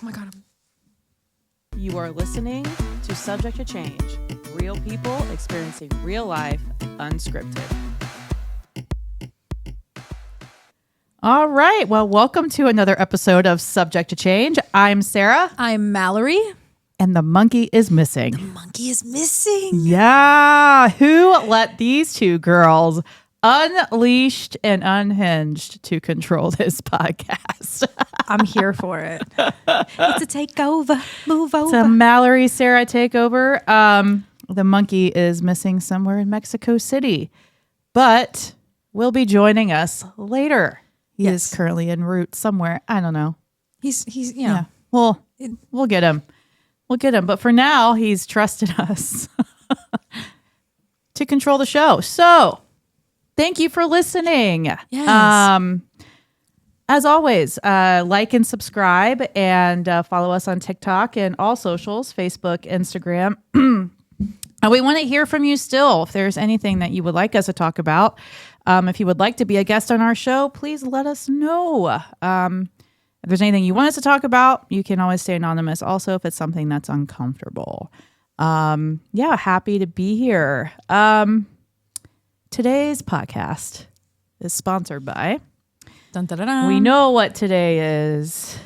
my God. You are listening to Subject to Change. Real people experiencing real life, unscripted. All right. Well, welcome to another episode of Subject to Change. I'm Sarah. I'm Mallory. And the monkey is missing. The monkey is missing. Yeah. Who let these two girls unleashed and unhinged to control this podcast? I'm here for it. It's a takeover. Move over. It's a Mallory, Sarah takeover. The monkey is missing somewhere in Mexico City, but will be joining us later. He is currently en route somewhere. I don't know. He's you know. Yeah. Well, we'll get him. We'll get him. But for now, he's trusted us to control the show. So thank you for listening. Yes. As always, like and subscribe and follow us on TikTok and all socials, Facebook, Instagram. And we want to hear from you still. If there's anything that you would like us to talk about, if you would like to be a guest on our show, please let us know. If there's anything you want us to talk about, you can always stay anonymous. Also, if it's something that's uncomfortable. Happy to be here. Today's podcast is sponsored by... Dun, dun, dun, dun. We know what today is.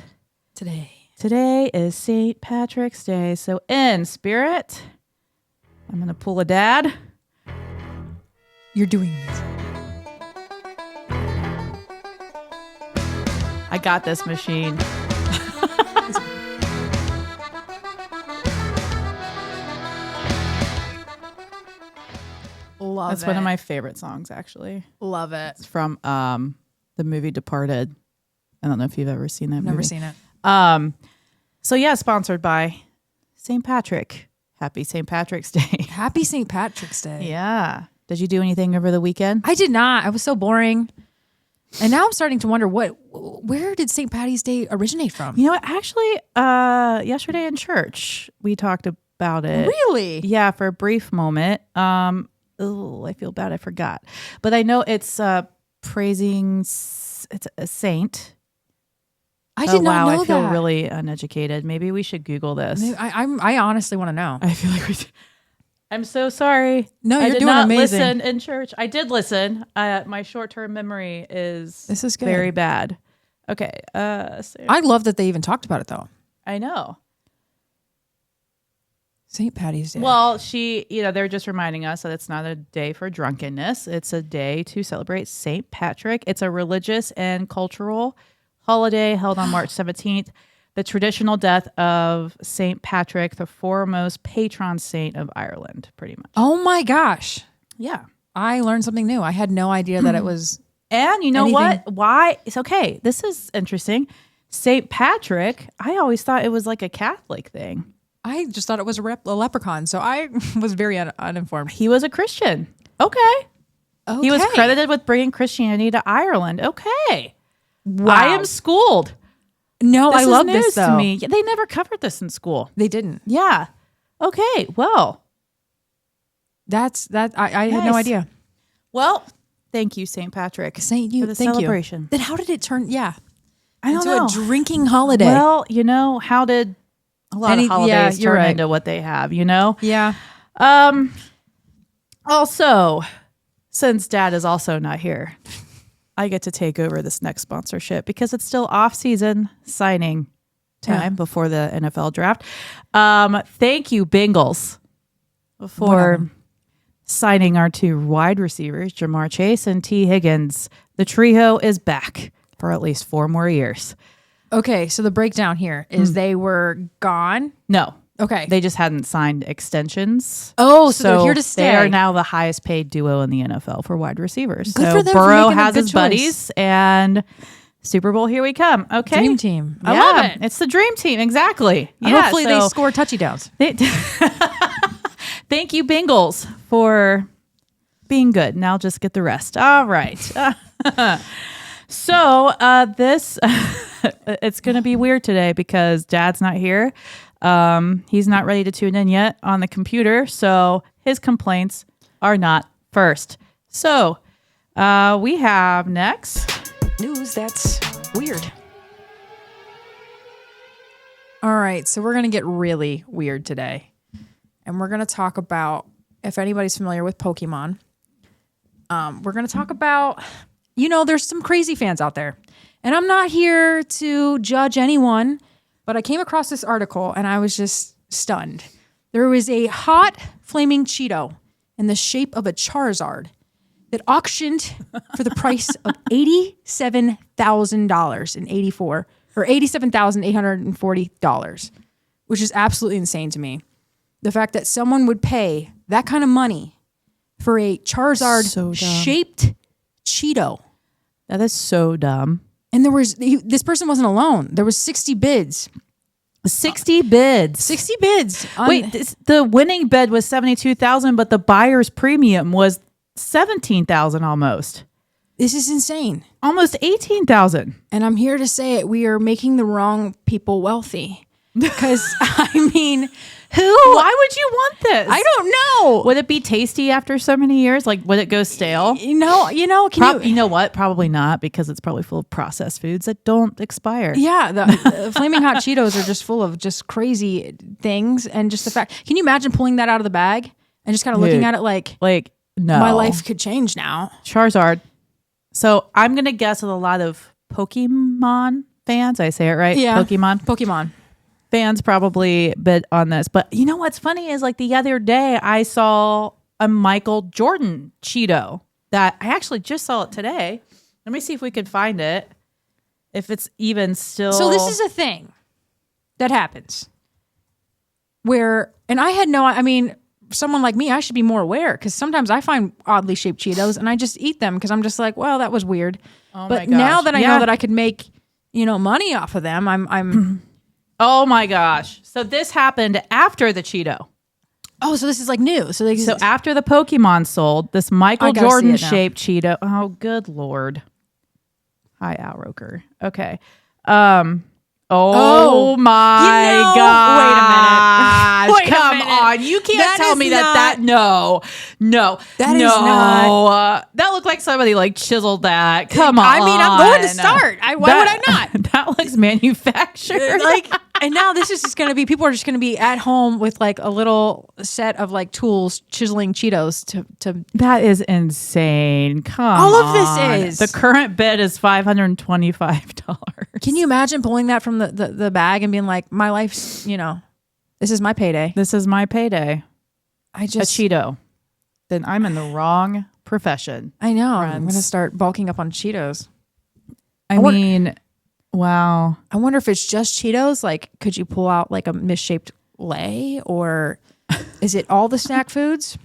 Today is St. Patrick's Day. So in spirit, I'm going to pull a dad. You're doing this. I got this machine. Love That's it. one of my favorite songs, actually. Love it. It's from the movie Departed. I don't know if you've ever seen that movie. Never seen it. Sponsored by St. Patrick. Happy St. Patrick's Day. Happy St. Patrick's Day. Yeah. Did you do anything over the weekend? I did not. I was so boring. And now I'm starting to wonder where did St. Patty's Day originate from? You know what? Actually, yesterday in church, we talked about it. Really? Yeah, for a brief moment. I feel bad. I forgot. But I know it's praising, it's a saint. I did not know that. I feel really uneducated. Maybe we should Google this. I honestly want to know. I feel like I'm so sorry. No, you're doing not amazing. Listen in church. I did listen. My short-term memory is good. Very bad. Okay. I love that they even talked about it though. I know. St. Patty's Day. Well, they're just reminding us that it's not a day for drunkenness. It's a day to celebrate St. Patrick. It's a religious and cultural holiday held on March 17th. The traditional death of St. Patrick, the foremost patron saint of Ireland, pretty much. Oh my gosh. Yeah. I learned something new. I had no idea that it was. And you know what? Why? It's okay. This is interesting. St. Patrick, I always thought it was like a Catholic thing. I just thought it was a leprechaun. So I was very uninformed. He was a Christian. Okay. He was credited with bringing Christianity to Ireland. Okay. Wow. I am schooled. No, I love this though. To me. They never covered this in school. They didn't. Yeah. Okay. Well, that's that. I had no idea. Well, thank you, St. Patrick, for the thank celebration. You. Then how did it turn? Yeah, I don't know. Into a drinking holiday. Well, how did a lot of holidays turn into what they have? Yeah. Also, since Dad is also not here, I get to take over this next sponsorship because it's still off-season signing time before the NFL draft. Thank you, Bengals, for signing our two wide receivers, Jamar Chase and T. Higgins. The trio is back for at least 4 more years. Okay, so the breakdown here is they were gone. No. Okay. They just hadn't signed extensions. Oh, so they're here to stay. They are now the highest paid duo in the NFL for wide receivers. Good so for them Burrow for has his choice. buddies, and Super Bowl, here we come. Okay. Dream team. I Yeah, love it. It's the dream team. Exactly. And hopefully they score touchdowns. Thank you, Bengals, for being good. Now just get the rest. All right. So this, it's going to be weird today because Dad's not here. He's not ready to tune in yet on the computer. So his complaints are not first. So we have next News that's weird. All right, so we're going to get really weird today. And we're going to talk about, if anybody's familiar with Pokemon, we're going to talk about, there's some crazy fans out there. And I'm not here to judge anyone, but I came across this article and I was just stunned. There was a hot flaming Cheeto in the shape of a Charizard that auctioned for the price of $87,000 in 84 or $87,840, which is absolutely insane to me. The fact that someone would pay that kind of money for a Charizard shaped Cheeto. That is so dumb. And this person wasn't alone. There was 60 bids. 60 bids. 60 bids. Wait, the winning bid was $72,000, but the buyer's premium was $17,000 almost. This is insane. Almost $18,000. And I'm here to say it. We are making the wrong people wealthy. Because, I mean, why would you want this? I don't know. Would it be tasty after so many years? Like, would it go stale? You know, you know what? Probably not, because it's probably full of processed foods that don't expire. Yeah, the Flaming Hot Cheetos are just full of just crazy things. And just the fact, can you imagine pulling that out of the bag and just kind of looking at it like, no. My life could change now. Charizard. So I'm going to guess with a lot of Pokemon fans. I say it right? Yeah. Pokemon fans probably bid on this. But you know what's funny is like the other day I saw a Michael Jordan Cheeto that I actually just saw it today. Let me see if we can find it. If it's even still. So this is a thing that happens where, and I had someone like me, I should be more aware, because sometimes I find oddly shaped Cheetos and I just eat them because I'm just like, well, that was weird. Oh but now that I know that I could make, money off of them, I'm Oh my gosh. So this happened after the Cheeto. Oh, so this is like new. So after the Pokemon sold, this Michael Jordan shaped Cheeto. Oh, good Lord. Hi, Al Roker. Okay. Oh my God. Wait a minute. Come on. You can't tell me that. No. That is not. That looked like somebody like chiseled that. Come on. I mean, I'm going to start. Why would I not? That looks manufactured. And now this is just going to be, people are just going to be at home with like a little set of like tools chiseling Cheetos to. That is insane. Come on. All of this is. The current bid is $525. Can you imagine pulling that from the bag and being like, my life's, this is my payday. This is my payday. A Cheeto. Then I'm in the wrong profession. I know. Friends. I'm going to start bulking up on Cheetos. I mean, wow. I wonder if it's just Cheetos. Like, could you pull out like a misshaped lei, or is it all the snack foods?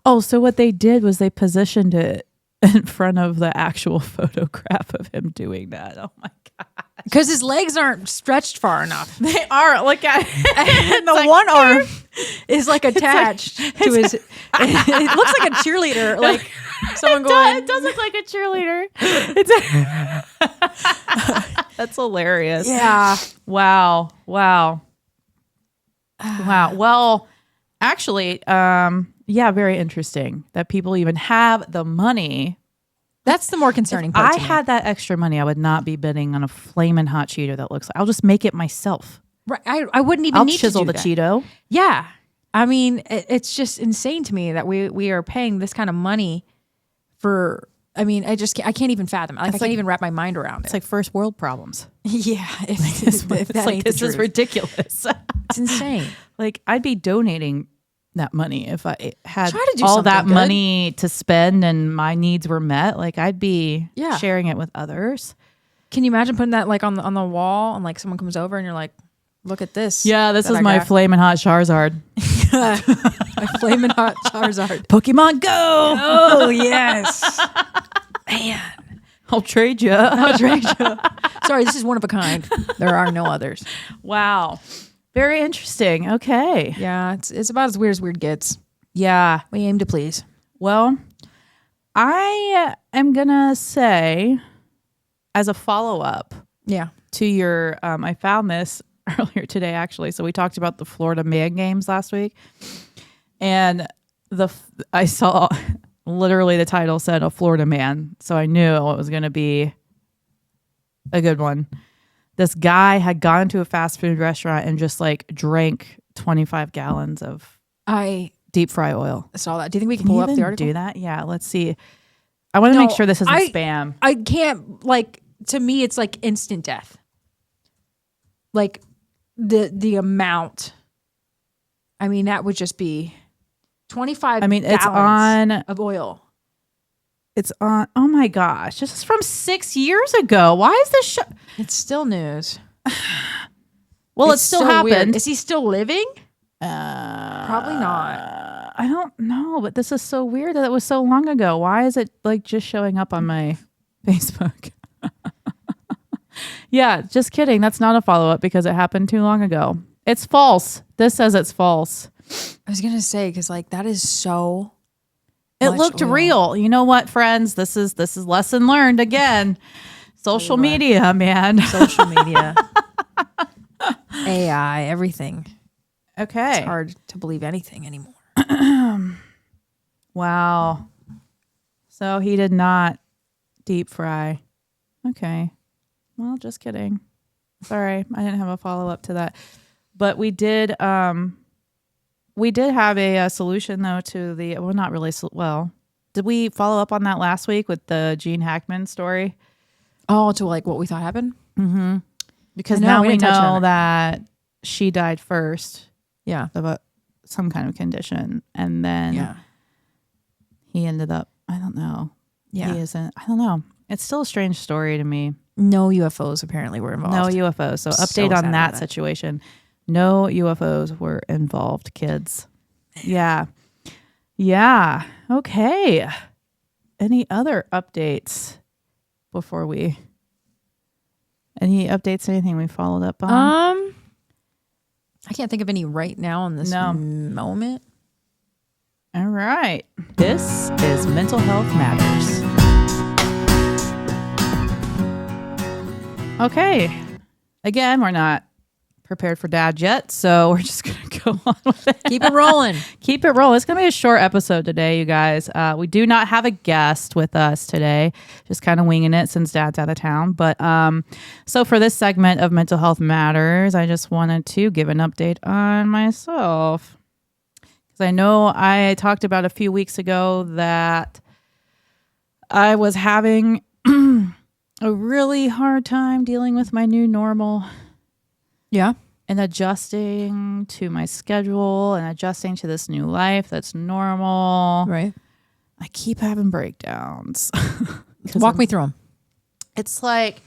Oh, so what they did was they positioned it in front of the actual photograph of him doing that. Oh my God. Because his legs aren't stretched far enough. They are. Look at it. And the one arm is like attached to his. It looks like a cheerleader. Like someone going. It does look like a cheerleader. That's hilarious. Yeah. Wow. Well, actually, very interesting that people even have the money. That's the more concerning part. If I had that extra money, I would not be bidding on a flaming hot Cheeto that looks like. I'll just make it myself. Right. I wouldn't even need to chisel do the that. Cheeto. Yeah. I mean, it's just insane to me that we are paying this kind of money for. I mean, I can't even fathom. I can't even wrap my mind around it. It's like first world problems. Yeah. If that ain't this the is truth. ridiculous. It's insane. Like, I'd be donating that money if I had Try to do all that something good. money to spend and my needs were met. Like, I'd be sharing it with others. Can you imagine putting that like on the wall and like someone comes over and you're like, look at this. Yeah, this is my flaming hot Charizard. My flaming hot Charizard. Pokemon Go. Oh yes. Man. I'll trade you. Sorry, this is one of a kind. There are no others. Wow. Very interesting. Okay. Yeah, it's about as weird gets. Yeah. We aim to please. Well, I am going to say, as a follow-up to your, I found this earlier today, actually. So we talked about the Florida Man Games last week. And I saw literally the title said a Florida man. So I knew it was going to be a good one. this guy had gone into a fast food restaurant and just like drank 25 gallons of I deep fry oil. saw that. Do you think we can Can pull you up the even article? do that? Yeah, let's see. I want to make sure this isn't spam. I can't, like, to me, it's like instant death. Like the amount. I mean, that would just be 25 gallons of oil. It's on. Oh my gosh. This is from 6 years ago. Why is this show? It's still news. Well, it still so happened. Weird. Is he still living? Probably not. I don't know, but this is so weird that it was so long ago. Why is it like just showing up on my Facebook? Yeah, just kidding. That's not a follow-up because it happened too long ago. It's false. This says it's false. I was going to say, because like that is so... It looked real. You know what, friends? This is lesson learned again. Social media, man. Social media. AI, everything. Okay. It's hard to believe anything anymore. Wow. So he did not deep fry. Okay. Well, just kidding. Sorry, I didn't have a follow-up to that. But we did have a solution though to the, well, not really. Well, did we follow up on that last week with the Gene Hackman story? Oh, to like what we thought happened? Mm-hmm. Because now we know that she died first. Yeah. Of some kind of condition. And then he ended up, I don't know. Yeah. He isn't, I don't know. It's still a strange story to me. No UFOs apparently were involved. No UFOs. So update on that situation. No UFOs were involved, kids. Yeah. Yeah. Okay. Any other updates before any updates, anything we followed up on? I can't think of any right now in this moment. All right. This is Mental Health Matters. Okay. Again, we're not prepared for dad yet, so we're just going to go on with it. Keep it rolling. Keep it rolling. It's going to be a short episode today, you guys. We do not have a guest with us today. Just kind of winging it since dad's out of town. But so for this segment of Mental Health Matters, I just wanted to give an update on myself. Because I know I talked about a few weeks ago that I was having a really hard time dealing with my new normal. Yeah. And adjusting to my schedule and adjusting to this new life that's normal. Right. I keep having breakdowns. Walk me through them. It's like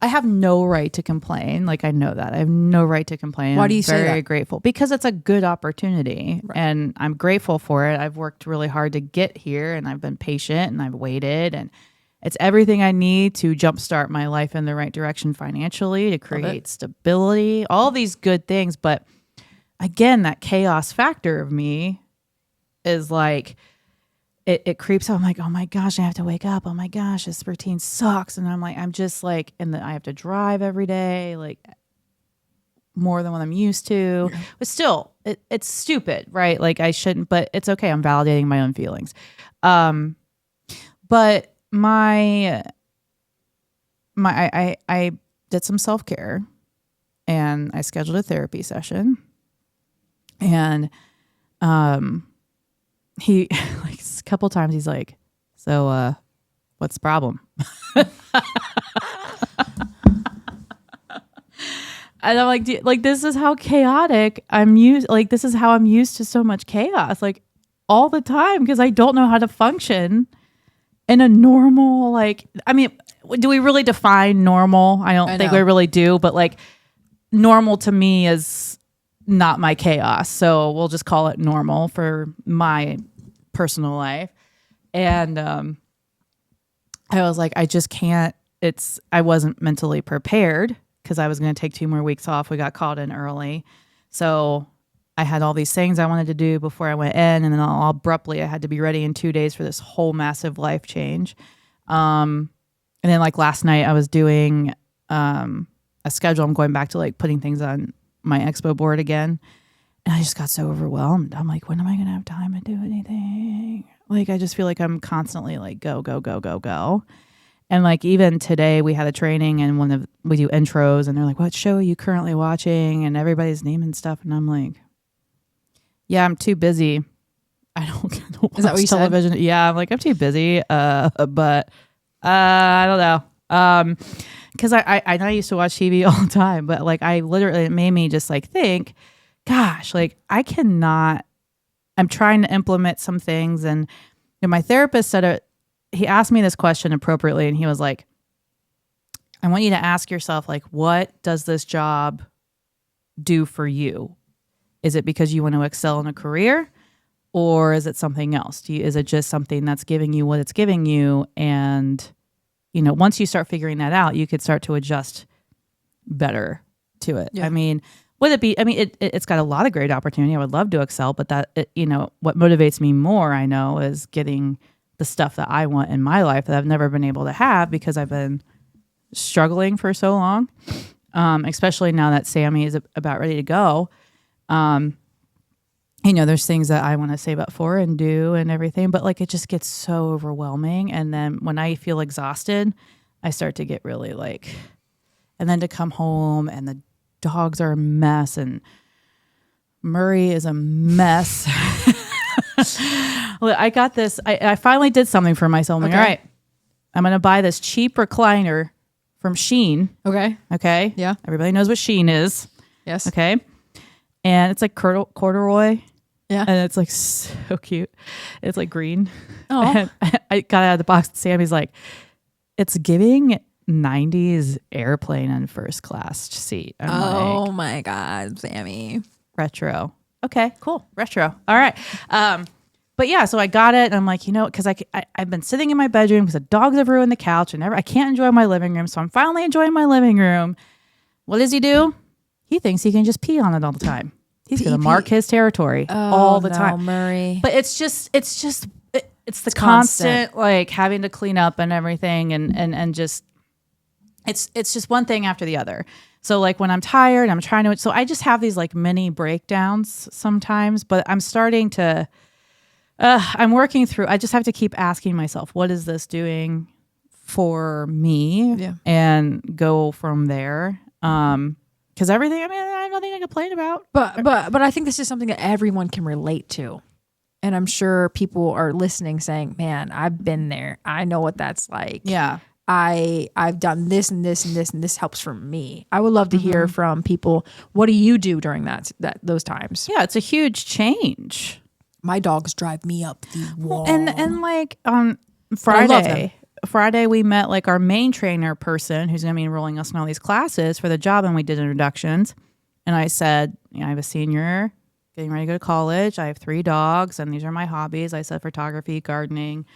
I have no right to complain. Like, I know that. I have no right to complain. Why do you say that? I'm very grateful because it's a good opportunity and I'm grateful for it. I've worked really hard to get here and I've been patient and I've waited, and it's everything I need to jumpstart my life in the right direction financially, to create stability, all these good things. But again, that chaos factor of me is like, it creeps up. I'm like, oh my gosh, I have to wake up. Oh my gosh, this routine sucks. And I'm like, I'm just like, and I have to drive every day, like more than what I'm used to. Yeah. But still, it's stupid, right? Like I shouldn't, but it's okay. I'm validating my own feelings. But I did some self-care and I scheduled a therapy session, and he like a couple times he's like, so what's the problem? And I'm like, this is how chaotic I'm used. Like, this is how I'm used to so much chaos, like all the time, because I don't know how to function in a normal, like, I mean, do we really define normal? I don't think we really do, but like normal to me is not my chaos. So we'll just call it normal for my personal life. And I was like, I just can't, I wasn't mentally prepared because I was going to take 2 more weeks off. We got called in early. So I had all these things I wanted to do before I went in, and then all abruptly I had to be ready in 2 days for this whole massive life change. And then like last night I was doing a schedule. I'm going back to like putting things on my expo board again. And I just got so overwhelmed. I'm like, when am I going to have time to do anything? Like, I just feel like I'm constantly like, go, go, go, go, go. And like even today we had a training and we do intros and they're like, what show are you currently watching? And everybody's naming stuff. And I'm like, yeah, I'm too busy. I don't watch Is that what you television. Said? Yeah, I'm like, I'm too busy. But I don't know. Because I used to watch TV all the time, but like I literally, it made me just like think, gosh, like I'm trying to implement some things. And my therapist said he asked me this question appropriately. And he was like, I want you to ask yourself, like, what does this job do for you? Is it because you want to excel in a career? Or is it something else? Is it just something that's giving you what it's giving you? And, once you start figuring that out, you could start to adjust better to it. Yeah. I mean, would it be, it's got a lot of great opportunity. I would love to excel, but what motivates me more, I know, is getting the stuff that I want in my life that I've never been able to have because I've been struggling for so long, especially now that Sammy is about ready to go. There's things that I want to save up for and do and everything, but like it just gets so overwhelming. And then when I feel exhausted, I start to get really and then to come home and the dogs are a mess and Murray is a mess. Well, I got this. I finally did something for myself. I'm like, all right, I'm going to buy this cheap recliner from Shein. Okay. Yeah. Everybody knows what Shein is. Yes. Okay. And it's like corduroy. Yeah. And it's like so cute. It's like green. Oh. And I got out of the box and Sammy's like, it's giving 90s airplane in first class seat. I'm like, my God, Sammy. Retro. Okay, cool. Retro. All right. But yeah, so I got it and I'm like, because I've been sitting in my bedroom because the dogs have ruined the couch and I can't enjoy my living room. So I'm finally enjoying my living room. What does he do? He thinks he can just pee on it all the time. He's going to mark his territory all the time. Murray. But it's the constant like having to clean up and everything and just it's just one thing after the other. So like when I'm tired, so I just have these like mini breakdowns sometimes, but I'm starting to I'm working through. I just have to keep asking myself, what is this doing for me? Yeah. And go from there. Because everything, I have nothing to complain about. But I think this is something that everyone can relate to. And I'm sure people are listening saying, man, I've been there. I know what that's like. Yeah. I've done this and this and this, and this helps for me. I would love to hear from people. What do you do during those times? Yeah, it's a huge change. My dogs drive me up the wall. And like on Friday we met like our main trainer person who's going to be enrolling us in all these classes for the job, and we did introductions. And I said, I have a senior getting ready to go to college. I have 3 dogs, and these are my hobbies. I said photography, gardening,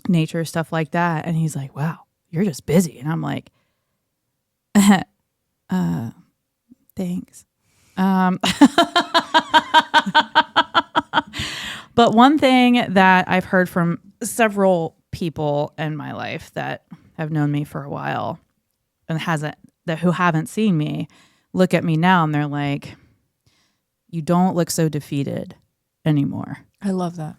nature, stuff like that. And he's like, wow, you're just busy. And I'm like, thanks. But one thing that I've heard from several people in my life that have known me for a while and who haven't seen me look at me now and they're like, you don't look so defeated anymore. I love that.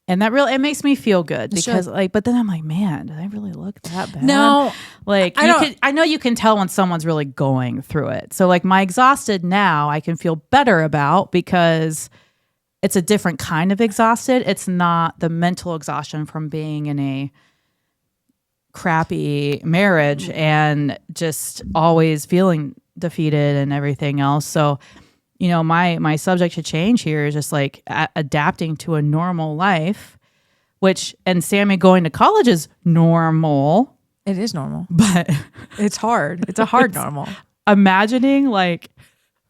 And that really, it makes me feel good because but then I'm like, man, did I really look that bad? No, like I know you can tell when someone's really going through it. So like my exhausted now I can feel better about because it's a different kind of exhausted. It's not the mental exhaustion from being in a crappy marriage and just always feeling defeated and everything else. So, my subject to change here is just like adapting to a normal life, and Sammy going to college is normal. It is normal, but it's hard. It's a hard normal. Imagining like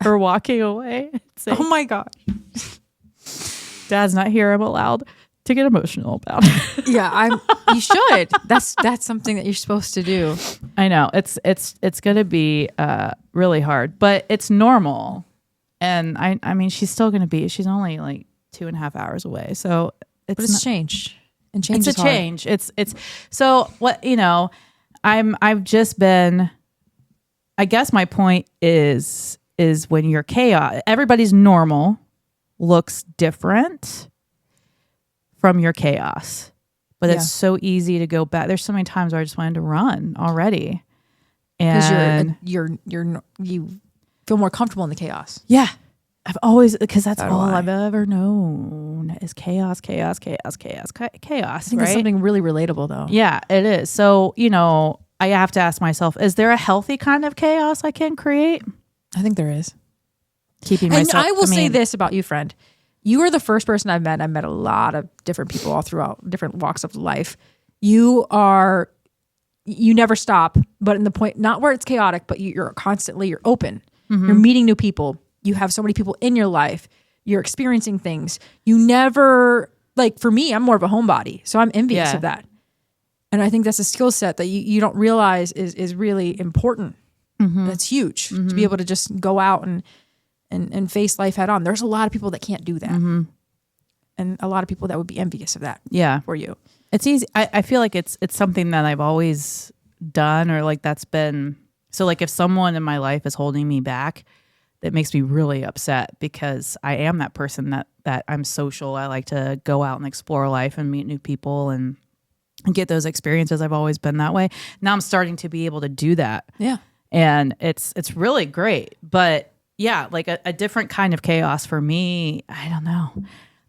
her walking away. Saying, oh my God. Dad's not here. I'm allowed to get emotional about it. Yeah, you should. That's something that you're supposed to do. I know it's going to be really hard, but it's normal. And I mean, she's still going to be. She's only like 2.5 hours away, so it's change. And change it's is a change. It's so what I've just been. I guess my point is when you're chaos, everybody's normal looks different from your chaos but it's so easy to go back. There's so many times where I just wanted to run already. And you feel more comfortable in the chaos. Yeah. I've always, because that's all I've ever known is chaos. I think it's something really relatable though. Yeah, it is. So, I have to ask myself, is there a healthy kind of chaos I can create? I think there is. Keeping myself. And I will say this about you, friend. You are the first person I've met. I've met a lot of different people all throughout different walks of life. You never stop, but in the point, not where it's chaotic, but you're open. Mm-hmm. You're meeting new people. You have so many people in your life. You're experiencing things. You never, for me, I'm more of a homebody. So I'm envious of that. And I think that's a skill set that you don't realize is really important. Mm-hmm. That's huge to be able to just go out and face life head on. There's a lot of people that can't do that. Mm-hmm. And a lot of people that would be envious of that for you. It's easy. I feel like it's something that I've always done, or that's been, so if someone in my life is holding me back, that makes me really upset, because I am that person that I'm social. I like to go out and explore life and meet new people and get those experiences. I've always been that way. Now I'm starting to be able to do that. Yeah. And it's really great. But yeah, a different kind of chaos for me, I don't know.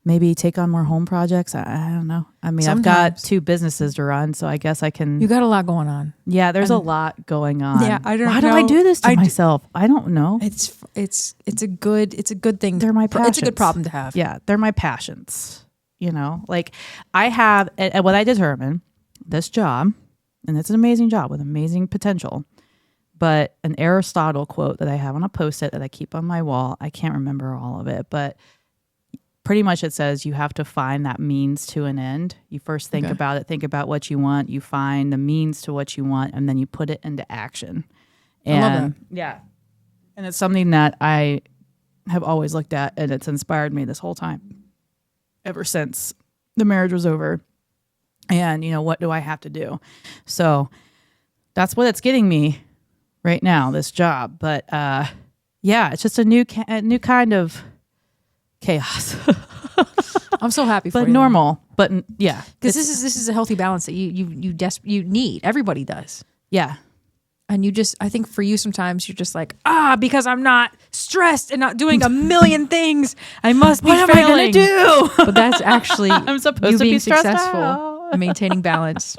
Maybe take on more home projects. I don't know. I mean, I've got 2 businesses to run, so I guess I can. You got a lot going on. Yeah, there's a lot going on. Yeah, I don't know. Why do I do this to myself? I don't know. It's a good thing. They're my passions. It's a good problem to have. Yeah, they're my passions. I have, and what I determine, this job, and it's an amazing job with amazing potential. But an Aristotle quote that I have on a Post-it that I keep on my wall. I can't remember all of it, but pretty much it says you have to find that means to an end. You first think about it, think about what you want, you find the means to what you want, and then you put it into action. And I love that. Yeah. And it's something that I have always looked at, and it's inspired me this whole time, ever since the marriage was over. And, what do I have to do? So that's what it's getting me right now, this job. But it's just a new kind of chaos. I'm so happy for you. But normal. But yeah. Because this is a healthy balance that you need. Everybody does. Yeah. And I think for you sometimes you're just because I'm not stressed and not doing a million things, I must be failing. What am I going to do? But that's actually I'm supposed you to being be stressed successful out. and maintaining balance.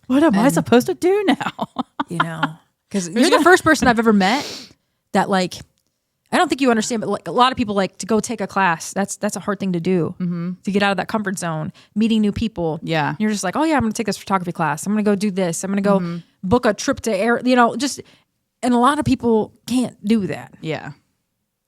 What am I supposed to do now? Because you're the first person I've ever met that I don't think you understand, but a lot of people to go take a class. That's a hard thing to do, to get out of that comfort zone, meeting new people. Yeah. You're just I'm going to take this photography class. I'm going to go do this. I'm going to go book a trip to and a lot of people can't do that. Yeah.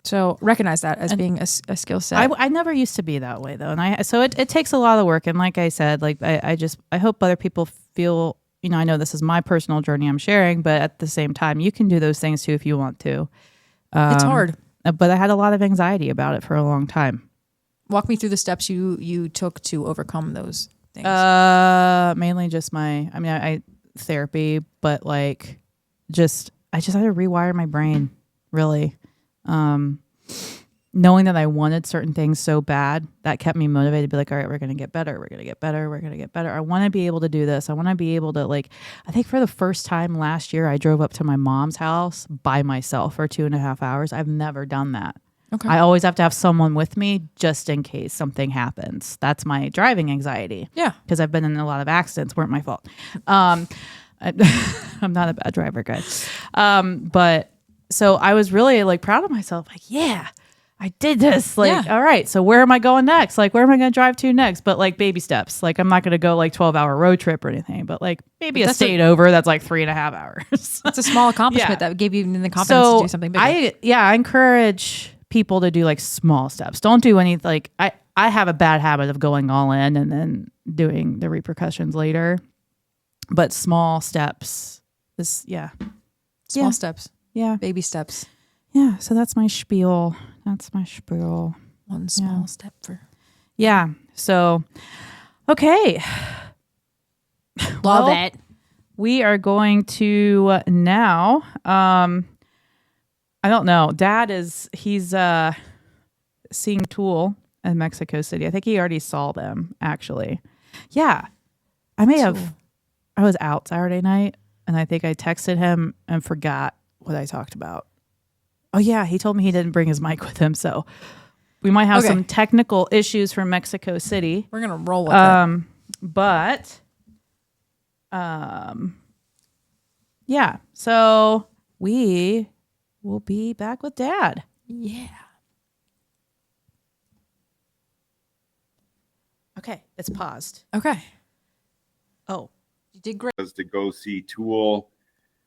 So recognize that as being a skill set. I never used to be that way though. And so it takes a lot of work. And like I said, I hope other people feel, I know this is my personal journey I'm sharing, but at the same time, you can do those things too if you want to. It's hard. But I had a lot of anxiety about it for a long time. Walk me through the steps you took to overcome those things. Mainly just I therapy, but I just had to rewire my brain, really. Knowing that I wanted certain things so bad, that kept me motivated to be all right, we're going to get better. We're going to get better. We're going to get better. I want to be able to do this. I want to be able to I think for the first time last year, I drove up to my mom's house by myself for 2.5 hours. I've never done that. Okay. I always have to have someone with me just in case something happens. That's my driving anxiety. Yeah. Because I've been in a lot of accidents, weren't my fault. I'm not a bad driver, guys. But so I was really proud of myself. Yeah, I did this. All right, so where am I going next? Where am I going to drive to next? But baby steps. I'm not going to go 12-hour road trip or anything, but maybe a state over that's 3.5 hours. It's a small accomplishment that gave you the confidence to do something bigger. I encourage people to do small steps. Don't do any I have a bad habit of going all in and then doing the repercussions later. But small steps Small steps. Yeah. Baby steps. Yeah. So that's my spiel. One small step for. Yeah. So, okay. Love it. We are going to now, I don't know. Dad he's seeing Tool in Mexico City. I think he already saw them, actually. Yeah. I was out Saturday night, and I think I texted him and forgot what I talked about. Oh yeah, he told me he didn't bring his mic with him, so we might have some technical issues from Mexico City. We're gonna roll with it. But yeah, so we will be back with Dad. Yeah. Okay, it's paused. Okay. Oh, You did great. Was to go see Tool,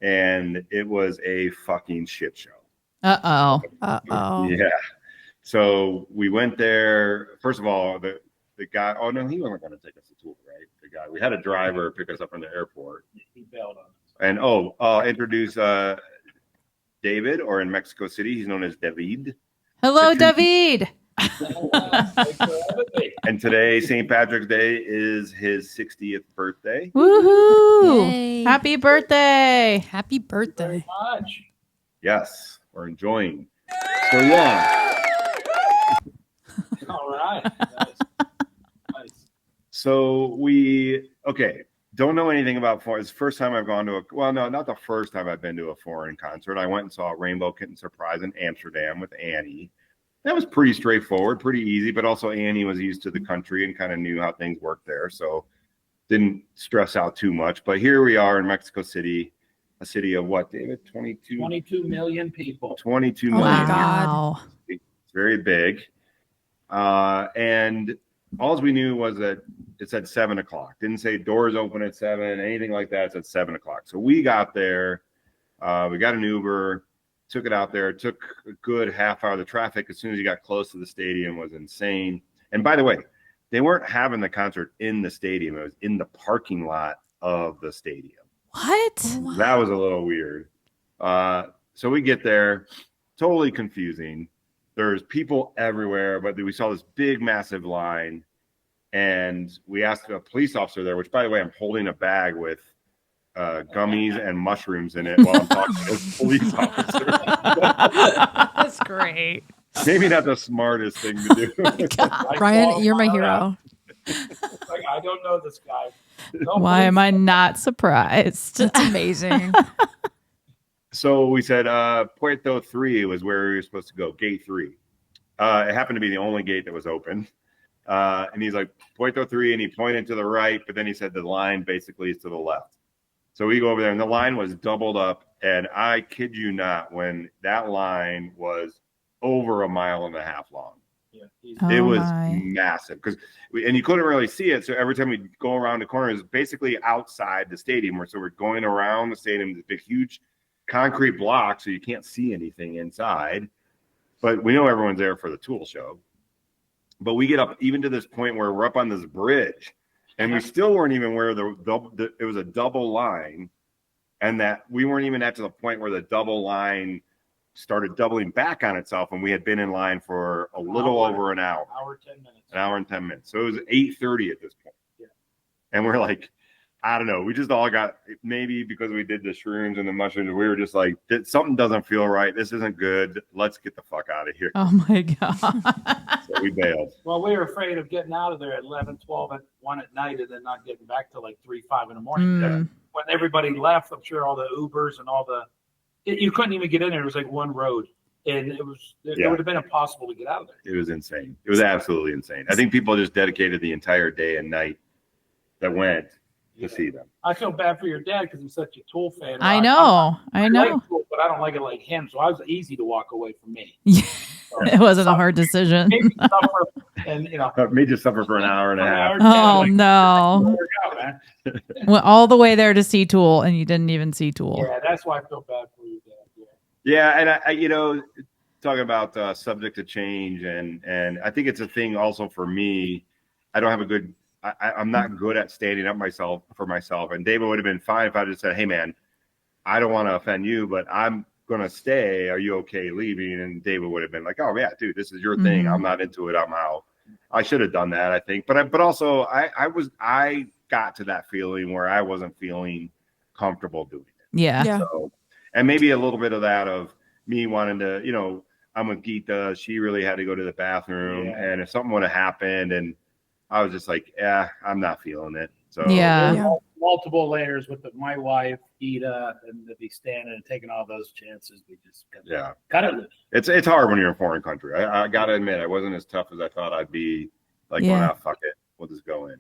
and it was a fucking shit show. Uh-oh. Yeah. So we went there. First of all, the guy. Oh no, he wasn't going to take us to Tool, right? The guy. We had a driver pick us up from the airport. He bailed on us. And introduce David, or in Mexico City, he's known as David. hello, David. And today, St. Patrick's Day, is his 60th birthday. Woohoo! Yay. Happy birthday! Happy birthday. Very much. Yes, we're enjoying. So yeah. All right. Nice. So don't know anything about foreign. It's the first time I've gone to no, not the first time I've been to a foreign concert. I went and saw Rainbow Kitten Surprise in Amsterdam with Annie. That was pretty straightforward, pretty easy, but also Annie was used to the country and kind of knew how things worked there, so didn't stress out too much. But here we are in Mexico City, a city of what, David? 22 million people. 22 Oh million. my God. Wow. It's very big. And all we knew was that it said 7 o'clock. Didn't say doors open at 7, anything like that. It said 7 o'clock. So we got there. We got an Uber, took it out there. It took a good half hour. The traffic, as soon as you got close to the stadium, was insane. And by the way, they weren't having the concert in the stadium. It was in the parking lot of the stadium. What? That was a little weird. So we get there, totally confusing. There's people everywhere, but we saw this big, massive line. And we asked a police officer there, which, by the way, I'm holding a bag with gummies and mushrooms in it while I'm talking to this police officer. That's great. Maybe not the smartest thing to do. Brian, you're my hero. Like, I don't know this guy. No, Why am I not surprised? That's amazing. So we said Puerto 3 was where we were supposed to go, gate 3. It happened to be the only gate that was open. And he's like, Puerto 3, and he pointed to the right, but then he said the line basically is to the left. So we go over there, and the line was doubled up, and I kid you not, when that line was over 1.5 miles long. Yeah, It was massive, and you couldn't really see it. So every time we go around the corner, it's basically outside the stadium. So we're going around the stadium, this big, huge concrete block, so you can't see anything inside. But we know everyone's there for the Tool show. But we get up even to this point where we're up on this bridge, and we still weren't even where it was a double line, and that we weren't even at to the point where the double line started doubling back on itself, and we had been in line for a little over an hour. An hour and 10 minutes. So it was 8:30 at this point. Yeah. And we're like, I don't know. We just all got, maybe because we did the shrooms and the mushrooms, we were just like, something doesn't feel right. This isn't good. Let's get the fuck out of here. Oh my God. So we bailed. Well, we were afraid of getting out of there at 11, 12, at 1 at night, and then not getting back till like 3, 5 in the morning. When everybody left, I'm sure all the Ubers and all you couldn't even get in there. It was like one road. And it would have been impossible to get out of there. It was insane. It was absolutely insane. I think people just dedicated the entire day and night that went to see them. I feel bad for your dad because he's such a Tool fan. I know. I like Tool, but I don't like it like him. So I was easy to walk away from me. It wasn't a hard decision. Made me suffer, and made you suffer for an hour and a half. Oh no! Went all the way there to see Tool, and you didn't even see Tool. Yeah, that's why I feel bad for you, Dad. Yeah, and I talking about subject to change, and I think it's a thing also for me. I don't have a good. I'm not good at standing up for myself. And David would have been fine if I just said, "Hey, man, I don't want to offend you, but I'm gonna stay. Are you okay leaving?" And David would have been like, "Oh yeah, dude, this is your thing. I'm not into it. I'm out." I should have done that, I think. But also I got to that feeling where I wasn't feeling comfortable doing it. Yeah. So, and maybe a little bit of that of me wanting to, I'm with Geeta. She really had to go to the bathroom, and if something would have happened, and I was just like, I'm not feeling it. So Yeah. Yeah. Multiple layers with my wife, Ida, and to be standing and taking all those chances. We just got it loose. It's hard when you're in a foreign country. I got to admit, I wasn't as tough as I thought I'd be. Like, Yeah. well, fuck it, we'll just go in.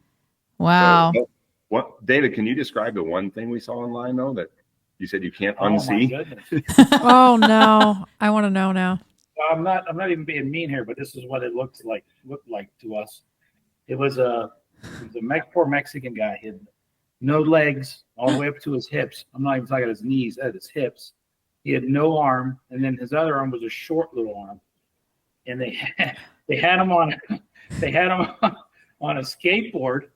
Wow. So, what, David? Can you describe the one thing we saw online though that you said you can't Oh my unsee? goodness. Oh no, I want to know now. I'm not even being mean here, but this is what it looked like to us. It was a poor Mexican guy. He had no legs all the way up to his hips. I'm not even talking his knees, at his hips. He had no arm, and then his other arm was a short little arm. And they had him on a skateboard,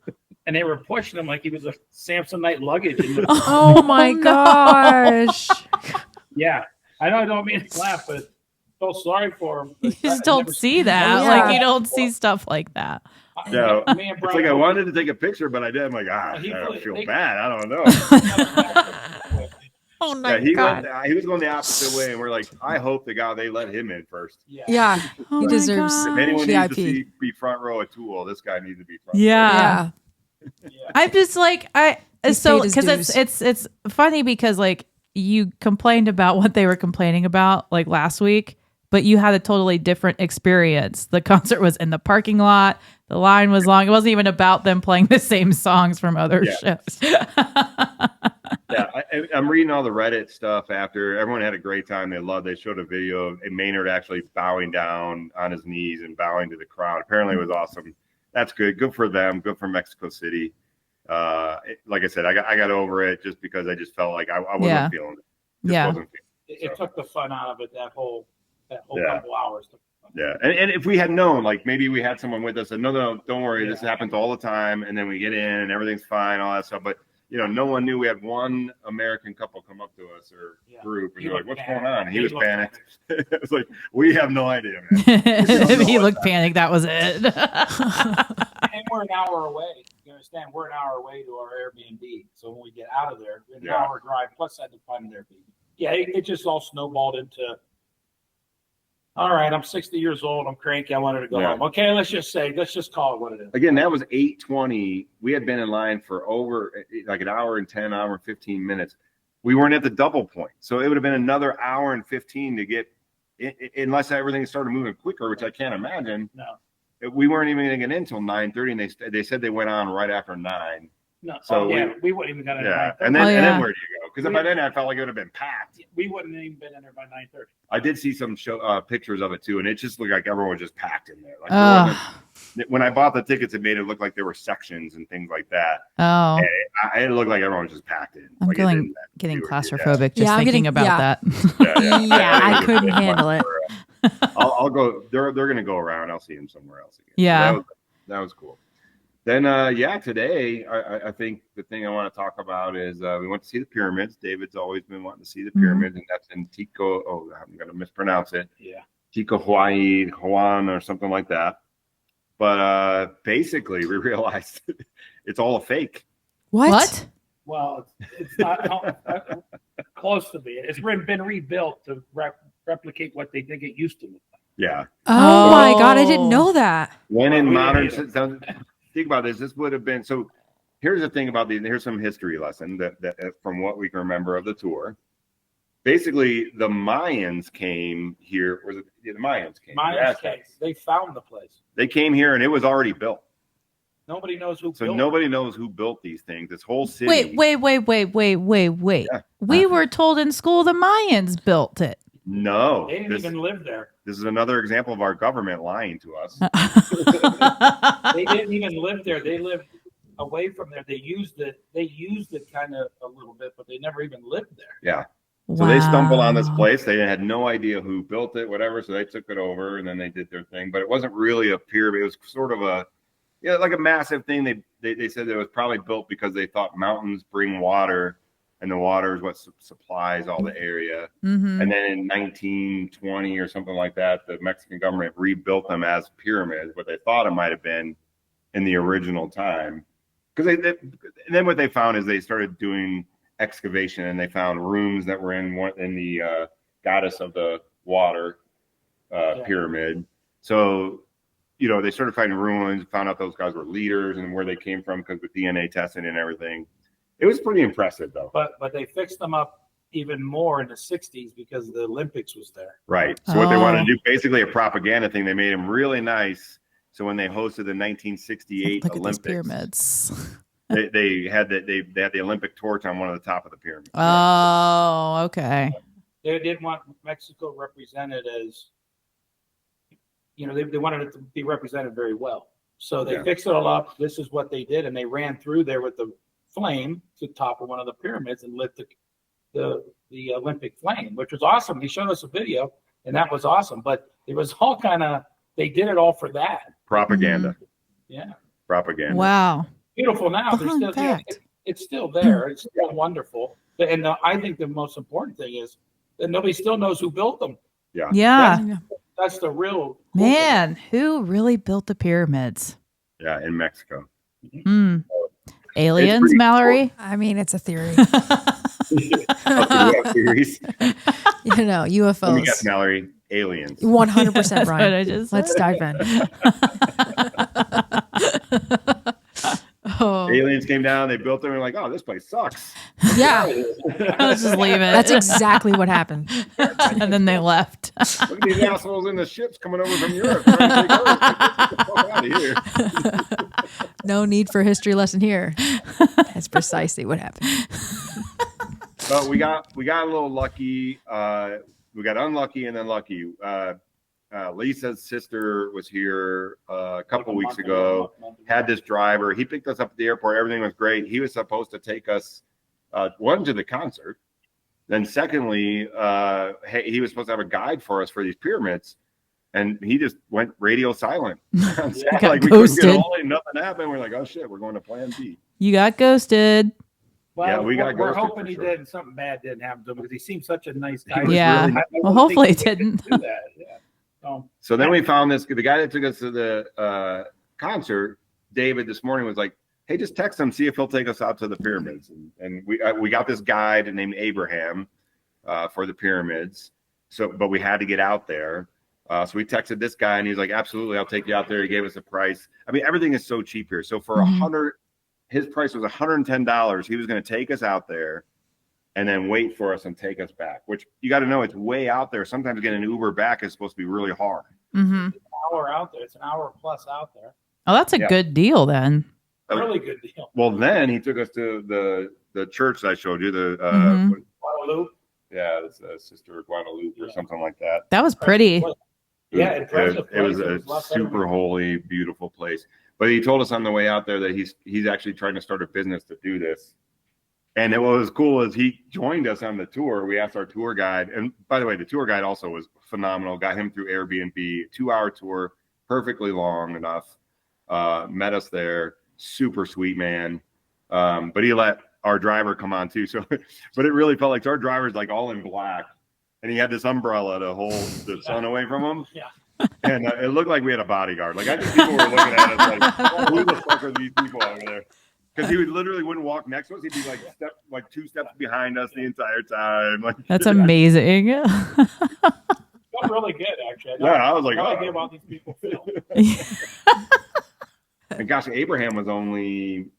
and they were pushing him like he was a Samsonite luggage. Oh my gosh. Yeah, I know I don't mean to laugh, but so sorry for him. You just don't see that. Yeah. Like, you don't see stuff like that. Yeah, Me and it's Brian like I wanted to take a picture, but I did. I'm like, I don't feel bad. I don't know. Oh my He god. was going the opposite way, and we're like, I hope the guy they let him in first. Yeah, Oh he my deserves. If anyone needs to VIP. be front row at Tool, this guy needs to be front. Yeah. Yeah. I'm just like, He so paid his because dues. it's funny because like you complained about what they were complaining about like last week, but you had a totally different experience. The concert was in the parking lot. The line was long. It wasn't even about them playing the same songs from other shows. Yeah, I'm reading all the Reddit stuff after. Everyone had a great time. They showed a video of Maynard actually bowing down on his knees and bowing to the crowd. Apparently it was awesome. That's good. Good for them. Good for Mexico City. Like I said, I got over it just because I just felt like I wasn't feeling it. Yeah. Wasn't feeling It took the fun out of it. That whole couple hours. Yeah, and if we had known, like maybe we had someone with us and no, don't worry, this happens all the time, and then we get in and everything's fine, all that stuff. But no one knew. We had one American couple come up to us or group, and they're like, "What's going on?" And he was panicked. It's like we have no idea, man. He looked panicked. That was it. And we're an hour away. You understand? We're an hour away to our Airbnb. So when we get out of there, an hour drive plus I had to find an Airbnb. Yeah, it just all snowballed into. All right, I'm 60 years old. I'm cranky. I wanted to go home. Okay, let's just call it what it is. Again, that was 8:20. We had been in line for over like an hour and 10, hour and 15 minutes. We weren't at the double point. So it would have been another hour and 15 to get, unless everything started moving quicker, which I can't imagine. No. We weren't even going to get in until 9:30, and they said they went on right after 9. No. So we wouldn't even got in. Yeah, at 9:30. and then where do you go? Because by then I felt like it would have been packed. We wouldn't have even been in there by 9:30. I did see some pictures of it too, and it just looked like everyone was just packed in there. Like when I bought the tickets, it made it look like there were sections and things like that. Oh, and it looked like everyone was just packed in. I'm like getting claustrophobic just I'm thinking getting- about yeah. that. Yeah, I couldn't handle it. I'll go. They're going to go around. I'll see them somewhere else again. Yeah. So that was cool. Then, today, I think the thing I want to talk about is we went to see the pyramids. David's always been wanting to see the pyramids, and that's in Tico. Oh, I'm going to mispronounce it. Yeah. Tico Juan or something like that. But basically, we realized it's all a fake. What? Well, it's not close to being. It's been rebuilt to replicate what they think it used to look like. Yeah. Oh my god, I didn't know that. When in We modern, didn't think about this. This would have been so. Here's the thing about these. Here's some history lesson that from what we can remember of the tour. Basically, the Mayans came here. Was it the Mayans came? Mayans came. They found the place. They came here and it was already built. Nobody knows who. So built nobody knows who built these things. This whole city. Wait. Yeah. We were told in school the Mayans built it. No, They didn't even live there. This is another example of our government lying to us. They didn't even live there. They lived away from there. They used it kind of a little bit, but they never even lived there. Yeah. So they stumbled on this Wow. place. They had no idea who built it, whatever. So they took it over and then they did their thing. But it wasn't really a pyramid. It was sort of like a massive thing. They said it was probably built because they thought mountains bring water, and the water is what supplies all the area. Mm-hmm. And then in 1920 or something like that, the Mexican government rebuilt them as pyramids, what they thought it might have been in the original time. Because and then what they found is they started doing excavation, and they found rooms that were in the goddess of the water pyramid. So you know, they started finding ruins, found out those guys were leaders and where they came from because with DNA testing and everything. It was pretty impressive, though. But they fixed them up even more in the 60s because the Olympics was there. Right. So what they wanted to do, basically a propaganda thing, they made them really nice. So when they hosted the 1968 Look at Olympics, these pyramids. they had the Olympic torch on one of the top of the pyramid. Oh, okay. They didn't want Mexico represented as, you know, they wanted it to be represented very well. So they fixed it all up. This is what they did, and they ran through there with the flame to the top of one of the pyramids and lit the Olympic flame, which was awesome. He showed us a video, and that was awesome. But it was all kind of, they did it all for that. Propaganda. Mm-hmm. Yeah. Wow. Beautiful now. It's still there. It's still wonderful. And I think the most important thing is that nobody still knows who built them. Yeah. That's the real Man, who really built the pyramids? Yeah, in Mexico. Aliens, Mallory? I mean, it's a theory. Theories. You know, UFOs. Let me guess, Mallory. Aliens. 100%, What I Ryan. just Let's dive in. Aliens came down, they built them, and like, oh, this place sucks. Yeah, Let's just leave it. that's exactly what happened. And then they left. Look at these assholes in the ships coming over from Europe trying to take Earth. Get the fuck out of here. No need for a history lesson here. That's precisely what happened. But we got a little lucky. We got unlucky and then lucky. Lisa's sister was here a couple weeks ago, had this driver. He picked us up at the airport. Everything was great. He was supposed to take us, one, to the concert. Then secondly, he was supposed to have a guide for us for these pyramids. And he just went radio silent. Got we ghosted. couldn't get all in, nothing happened. We're like, oh shit, we're going to plan B. You got ghosted. Well, Yeah, we're hoping he did and something bad didn't happen to him because he seemed such a nice guy. Yeah. Well, hopefully it didn't. Do that. Yeah. So then we found the guy that took us to the concert. David this morning was like, "Hey, just text him, see if he'll take us out to the pyramids." And we got this guide named Abraham for the pyramids. So, but we had to get out there. So we texted this guy, and he's like, "Absolutely, I'll take you out there." He gave us a price. I mean, everything is so cheap here. So for $100, his price was $110. He was going to take us out there, and then wait for us and take us back. Which you got to know, it's way out there. Sometimes getting an Uber back is supposed to be really hard. Mm-hmm. It's an hour out there. It's an hour plus out there. Oh, that's a good deal then. Really good deal. Well, then he took us to the church that I showed you. The Guadalupe. yeah, it's Sister Guadalupe or something like that. That was pretty. Yeah, it was a super holy, beautiful place. But he told us on the way out there that he's actually trying to start a business to do this. And what was cool is he joined us on the tour. We asked our tour guide, and by the way, the tour guide also was phenomenal. Got him through Airbnb, 2-hour tour, perfectly long enough. Met us there, super sweet man. But he let our driver come on too. So, but it really felt like our driver's like all in black, and he had this umbrella to hold the sun away from him. Yeah. And it looked like we had a bodyguard. Like I think people were looking at us like, who the fuck are these people over there? Because he wouldn't walk next to us. He'd be like 2 steps behind us the entire time. Like That's amazing. Felt really good, actually. I was like, I give all these people feel. And gosh, Abraham was only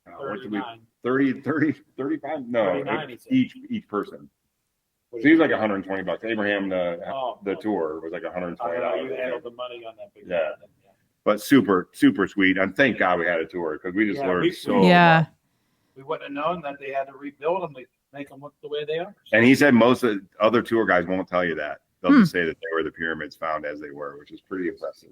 39. 35? No, 39, each person. So he was like $120. Abraham, the tour was like $120. You handled the money on that big Yeah. But super, super sweet. And thank God we had a tour because we just learned so much. We wouldn't have known that they had to rebuild them to make them look the way they are. And he said most of the other tour guys won't tell you that. They'll just say that they were the pyramids found as they were, which is pretty impressive.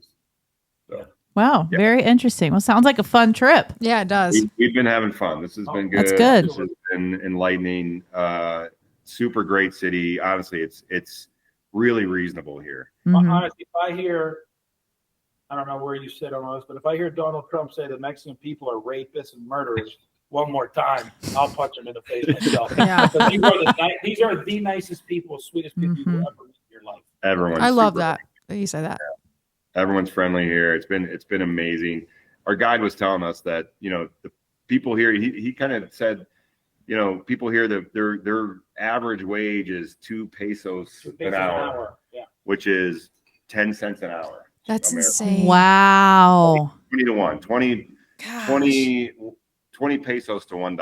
So, wow, very interesting. Well, sounds like a fun trip. Yeah, it does. we've been having fun. This has been good. That's good. This has been enlightening. Super great city. Honestly, it's really reasonable here. Mhm. Honestly, if I hear, I don't know where you sit on this, but if I hear Donald Trump say the Mexican people are rapists and murderers one more time, I'll punch him in the face myself. Yeah. Because these are the nicest people, sweetest people you will ever meet in your life. Everyone's I love super that you say that. Everyone's friendly here. It's been amazing. Our guide was telling us that, the people here, he kind of said, people here, their average wage is 2 pesos an hour, Yeah. which is 10 cents an hour. That's American. insane. Wow. 20 to 1. 20 pesos to $1.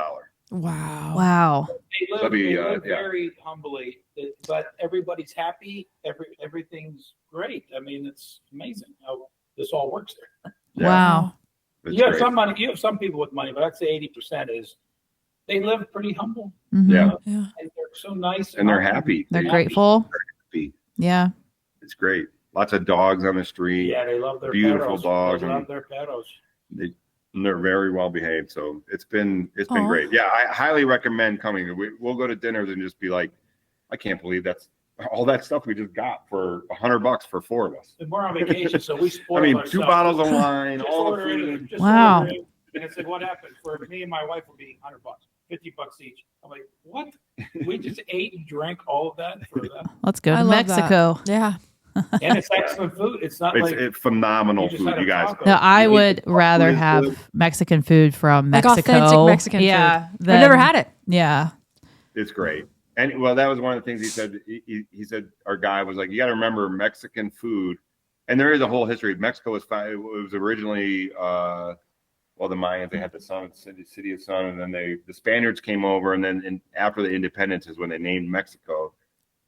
Wow. Wow. That'd be, they live yeah. very humbly, but everybody's happy. Everything's great. I mean, it's amazing how this all works there. Yeah. Wow. It's You have great. some money. You have some people with money, but I'd say 80% is they live pretty humble. Mhm. Yeah. Yeah. And they're so nice, And they're happy. They're They're grateful. happy. Yeah. It's great. Lots of dogs on the street. Yeah, they love their Beautiful pedos. dogs. They love their pedos. They're very well behaved. So it's been Aw. great. Yeah, I highly recommend coming. We'll go to dinners and just be like, I can't believe that's all that stuff we just got for $100 for 4 of us. And we're on vacation, so we I spoil mean, ourselves. 2 bottles of wine, Just all the order it, food. just Wow. order it. And it's like, what happened? For me and my wife will be $100, $50 each. I'm like, what? We just ate and drank all of that for them. Let's go I to love that. Mexico. Yeah. And it's excellent food. It's not like It's phenomenal you just food, had a you guys. taco. No, I You would eat rather food is have good. Mexican food from Like Mexico. authentic Mexican yeah, food. I've never had it. Yeah. It's great. And well, that was one of the things he said. He said our guy was like, you got to remember Mexican food, and there is a whole history. Mexico was it was originally the Mayans, they had the sun, city of sun, and then the Spaniards came over, and then after the independence is when they named Mexico.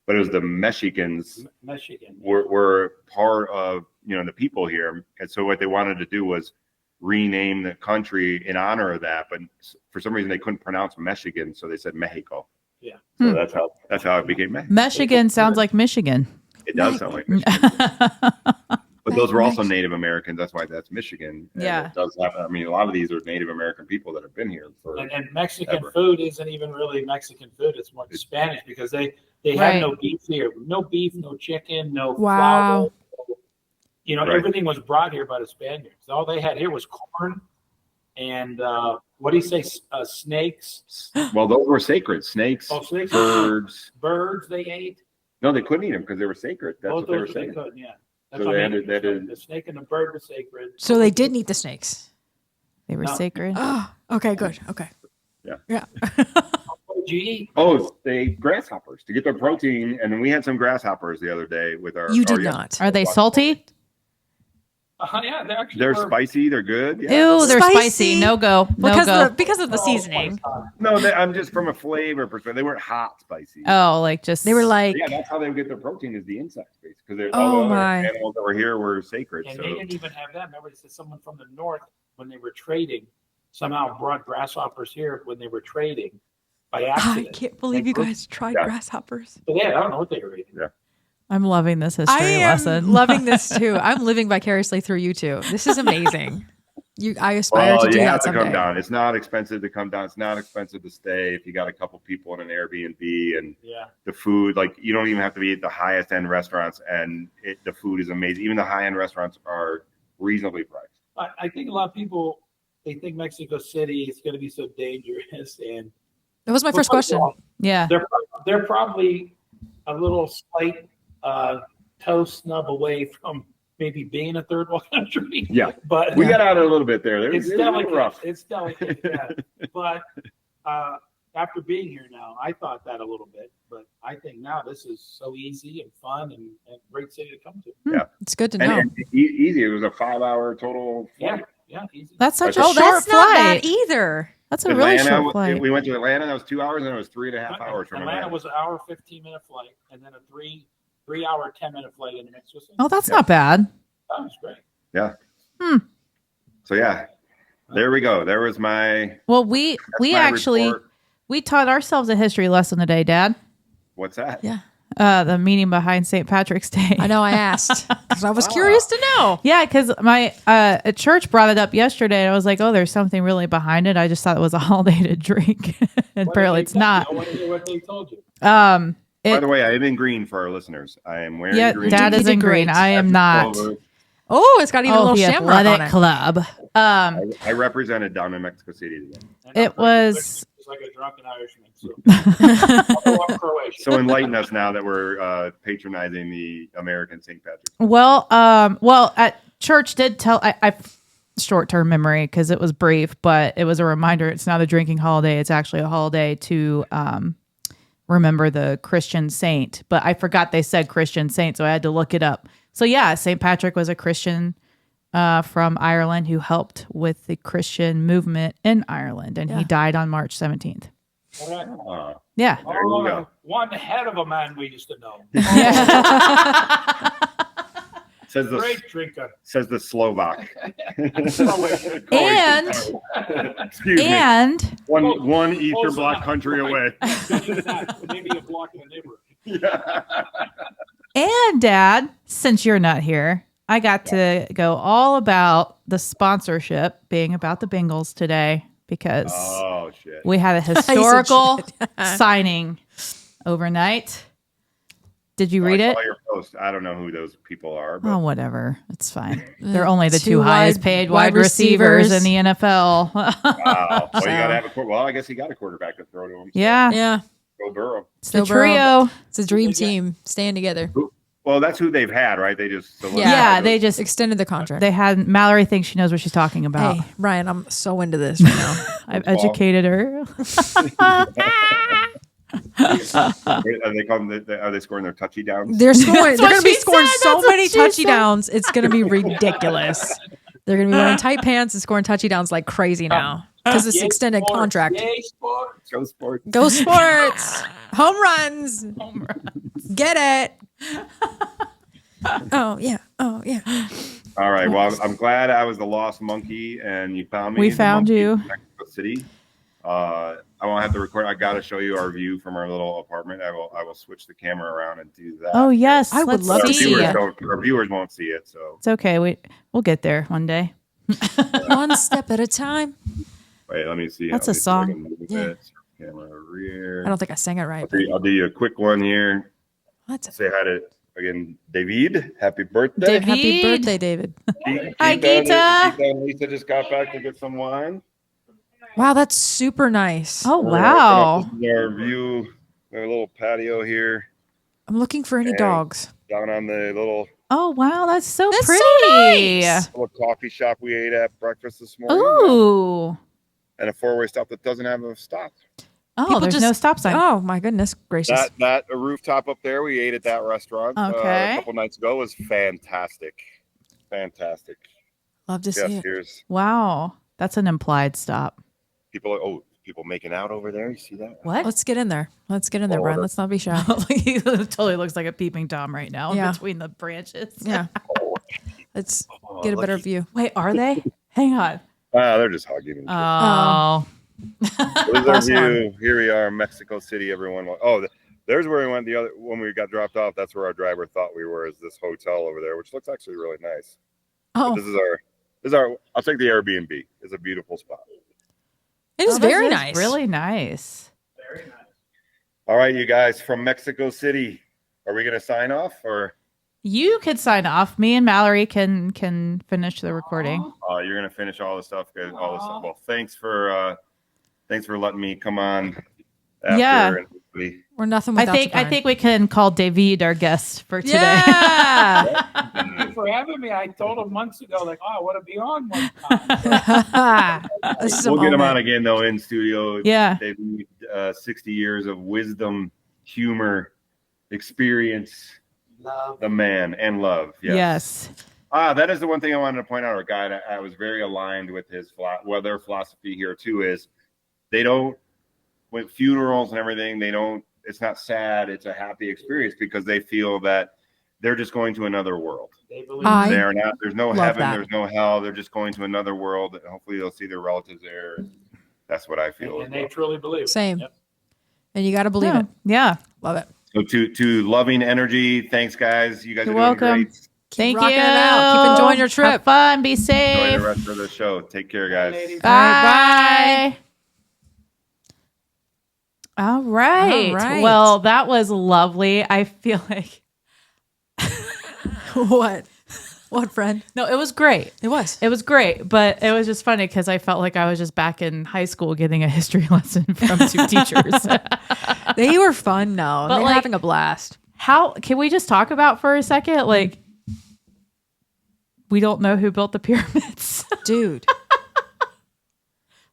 But it was the Mexicans Michigan. were part of the people here, and so what they wanted to do was rename the country in honor of that. But for some reason they couldn't pronounce Michigan, so they said Mexico. Yeah. So that's how it became Mexico. Michigan sounds like Michigan. It does sound like Michigan. But those were also Native Americans. That's why that's Michigan. And Yeah. It does have, I mean, a lot of these are Native American people that have been here for. And Mexican Ever. food isn't even really Mexican food. It's more Spanish because they Right. have no beef here. No beef, no chicken, no Wow. flour. Right. Everything was brought here by the Spaniards. All they had here was corn and what do you say? Snakes. Well, those were sacred. Snakes, Oh, snakes. birds. Birds they ate. No, they couldn't eat them because they were sacred. That's Both what they were those they saying. couldn't, yeah. That's So what they I had mean. to- they had to- The snake and the bird was sacred. So they didn't eat the snakes. They were No. sacred. Oh, okay, good. Okay. Yeah. Yeah. What did you eat? Oh, they ate grasshoppers to get their protein. And we had some grasshoppers the other day with our. You did our- not. Are they salty? Yeah, they actually They're were. spicy. They're good. Yeah. Ew, they're Spicy? spicy. No go. No go. Because of the seasoning. No, I'm just from a flavor perspective. They weren't hot spicy. Oh, like just They were like, Yeah, that's how they would get their protein is the insects, basically. Because Oh, all the other my. animals that were here were sacred. And So they didn't even have that. Remember, they said someone from the north, when they were trading, somehow brought grasshoppers here when they were trading by I accident. can't believe you guys tried Yeah. grasshoppers. But yeah, I don't know what they were eating. I'm loving this history I am lesson. loving this too. I'm living vicariously through you two. This is amazing. I aspire well, to do you that have to someday. come down. It's not expensive to come down. It's not expensive to stay if you got a couple people in an Airbnb and Yeah. the food. Like you don't even have to be at the highest end restaurants, and the food is amazing. Even the high end restaurants are reasonably priced. I think a lot of people, they think Mexico City is going to be so dangerous. And That was my first question. Yeah. They're probably a little slight toe snub away from maybe being a third world country. Yeah, But we got out a little bit there. it's It was a little delicate. rough. It's delicate. Yeah. But after being here now, I thought that a little bit. But I think now this is so easy and fun and great city to come to. It's good to And, know. and easy. It was a 5-hour total flight. Yeah, easy. That's such a Oh, short that's not bad flight. either. That's a really Atlanta, short flight. we went to Atlanta. That was 2 hours, and it was 3.5 hours from Atlanta Atlanta. was an hour 15-minute flight, and then a three-hour 10-minute flight into Mexico City. Oh, that's not bad. That was great. So yeah, there we go. There was my. Well, we my actually report. we taught ourselves a history lesson today, Dad. What's that? Yeah. The meaning behind St. Patrick's Day. I know I asked because I was curious to know. Yeah, because my at church brought it up yesterday, and I was like, "Oh, there's something really behind it." I just thought it was a holiday to drink, and What apparently did it's they not. tell you? I want to hear what they told you. By It, the way, I am in green for our listeners. I am wearing yeah, green. Dad You is did in green. great. I am not. Oh, it's got even a Oh, little the shamrock on athletic it. club. I represented down in Mexico City today. And It I'm was- It's like a drunken Irishman. So. I'm Croatian. So enlighten us now that we're patronizing the American St. Patrick's. Well, at church did tell I short-term memory because it was brief, but it was a reminder. It's not a drinking holiday. It's actually a holiday to remember the Christian saint. But I forgot they said Christian saint, so I had to look it up. So yeah, St. Patrick was a Christian from Ireland who helped with the Christian movement in Ireland, and he died on March 17th. Yeah. There you go. One head of a man we used to know. Great drinker. Says the Slovak. And Excuse and me. One Easter Bloc country away. Maybe a block in the neighborhood. Yeah. and Dad, since you're not here, I got to go all about the sponsorship being about the Bengals today because we had a historical signing overnight. Did you read it? I saw your post. I don't know who those people are. But. Oh, whatever. It's fine. They're only the two Two highest paid wide receivers in the NFL. Wow. Well, you gotta have I guess he got a quarterback to throw to him. Yeah. Yeah. Go Burrow. It's the trio. It's a dream team staying together. Well, that's who they've had, right? They just They just Extended the contract. they had Mallory thinks she knows what she's talking about. Hey, Ryan, I'm so into this right now. I've educated her. Are they scoring their touchdowns? They're going to be she scoring said. so That's what many she said. touchdowns. It's going to be ridiculous. They're going to be wearing tight pants and scoring touchdowns like crazy now because this extended contract. Yay, sports. Go Sports. Go Sports! Home runs! Get it! Oh yeah! Oh yeah! All right. Well, I'm glad I was the lost monkey and you found me. We The found monkey you. in Mexico City. I won't have to record. I got to show you our view from our little apartment. I will switch the camera around and do that. Oh yes, I would let's love to see. see it. Our viewers won't see it, so It's okay. We'll get there one day. One step at a time. wait. Let me see. That's Let a me see if I song. can move Yeah. it. Camera rear. I don't think I sang it right. I'll do you a quick one here. What? Say hi to again, David. Happy birthday. Happy birthday, David! Hi, Gita. Gita and Lisa just got back to get some wine. Wow, that's super nice. Oh wow. This is our view, our little patio here, I'm looking for any And- dogs. down on the little Oh wow, that's so That's so pretty. nice. little coffee shop we ate at breakfast this morning. Ooh. And a four-way stop that doesn't have a stop. Oh, People there's just- no stop sign. Oh my goodness gracious! That a rooftop up there, we ate at that restaurant Okay. a couple nights ago. Was fantastic. Fantastic. Love to see Yes, it. here's Wow. That's an implied stop. people making out over there. You see that? What? Let's get in there. Let's get in there, Oh, Brian. Let's not be shy. He totally looks like a peeping Tom right now Yeah. between the branches. Yeah. Let's Oh, get a better lucky. view. Wait, are they? Hang on. They're just hugging. And Oh. There's our Last view. Here we are, Mexico City. Everyone. There's where we went. The other when we got dropped off. That's where our driver thought we were. Is this hotel over there, which looks actually really nice. Oh, This is our. I'll take the Airbnb. It's a beautiful spot. it is Oh, very this is nice. Really nice. Very nice. All right, you guys from Mexico City. Are we gonna sign off or? You could sign off. Me and Mallory can finish the recording. You're gonna finish all the stuff. All this stuff. Well, thanks for letting me come on. After Yeah. and We're nothing I without you, think Brian. we can call David our guest for today. Yeah. Thank you for having me. I told him months ago, like, oh, I want to be on one time. This is a We'll get him moment. on again though in studio. Yeah. They need 60 years of wisdom, humor, experience, Love. the man, and love. Yes. That is the one thing I wanted to point out. Our guy, I was very aligned with his their philosophy here too is they don't with funerals and everything. They don't. It's not sad. It's a happy experience because they feel that they're just going to another world. They believe I They're not. There's no love heaven. that. There's no hell. They're just going to another world. And hopefully, they'll see their relatives there. That's what I feel. and they truly believe it. Same. Yep. And you got to believe Yeah. it. Yeah. Love it. So to loving energy. Thanks, guys. You guys You're are doing welcome. great. Thank rocking you. it out. Keep enjoying your trip. Have fun. Be Enjoy safe. the rest of the show. Take care, guys. ladies. Bye. All right. All right. Well, that was lovely. I feel like What? What, friend? no, it was great. It was. It was great, but it was just funny because I felt like I was just back in high school getting a history lesson from two teachers. They were fun, though. But, They were like- having a blast. How can we just talk about for a second? Like, we don't know who built the pyramids. Dude.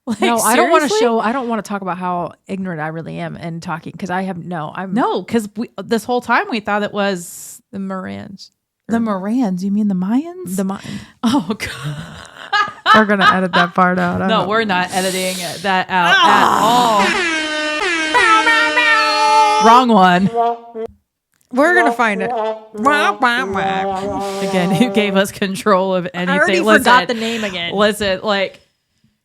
Like, No, I don't want to seriously? I don't want to talk about how ignorant I really am in talking because I'm No, because this whole time we thought it was the Morans. The Morans? You mean the Mayans? The Mayan. Oh God. We're gonna edit that part out. I No, don't- we're not editing that out at all. Wrong one. We're gonna find it. Again, who gave us control of anything? I already forgot the name again. Listen, like,